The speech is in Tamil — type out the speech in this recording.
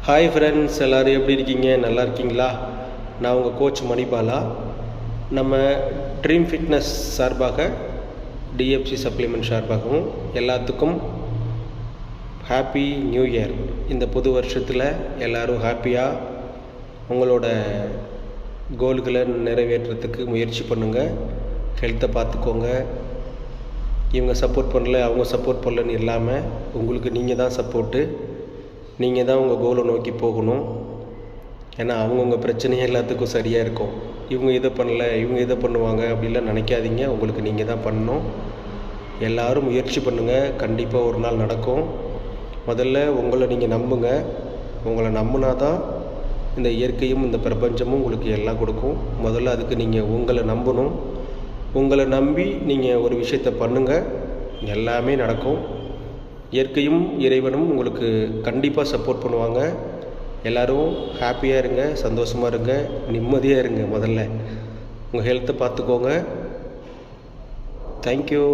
ஹாய் ஃப்ரெண்ட்ஸ், எல்லோரும் எப்படி இருக்கீங்க? நல்லா இருக்கீங்களா? நான் உங்கள் கோச் மணிபாலா. நம்ம ட்ரீம் ஃபிட்னஸ் சார்பாக, டிஎஃப்சி சப்ளிமெண்ட் சார்பாகவும் எல்லாத்துக்கும் ஹாப்பி நியூ இயர். இந்த புது வருஷத்தில் எல்லோரும் ஹாப்பியாக உங்களோட கோல்களை நிறைவேற்றுறதுக்கு முயற்சி பண்ணுங்கள். ஹெல்த்தை பார்த்துக்கோங்க. இவங்க சப்போர்ட் பண்ணல, அவங்க சப்போர்ட் பண்ணலன்னு இல்லாமல் உங்களுக்கு நீங்கள் தான் சப்போர்ட்டு. நீங்கள் தான் உங்கள் கோலை நோக்கி போகணும். ஏன்னா அவங்கவுங்க பிரச்சனையே எல்லாத்துக்கும் சரியாக இருக்கும். இவங்க இதை பண்ணல, இவங்க இதை பண்ணுவாங்க அப்படிலாம் நினைக்காதீங்க. உங்களுக்கு நீங்கள் தான் பண்ணணும். எல்லோரும் முயற்சி பண்ணுங்கள். கண்டிப்பாக ஒரு நாள் நடக்கும். முதல்ல உங்களை நீங்கள் நம்புங்க. உங்களை நம்பினா தான் இந்த இயற்கையும் இந்த பிரபஞ்சமும் உங்களுக்கு எல்லாம் கொடுக்கும். முதல்ல அதுக்கு நீங்கள் உங்களை நம்பணும். உங்களை நம்பி நீங்கள் ஒரு விஷயத்தை பண்ணுங்கள், எல்லாமே நடக்கும். இயற்கையும் இறைவனும் உங்களுக்கு கண்டிப்பாக சப்போர்ட் பண்ணுவாங்க. எல்லோரும் ஹாப்பியாக இருங்க, சந்தோஷமாக இருங்க, நிம்மதியாக இருங்க. முதல்ல உங்கள் ஹெல்த்தை பார்த்துக்கோங்க. தேங்க்யூ.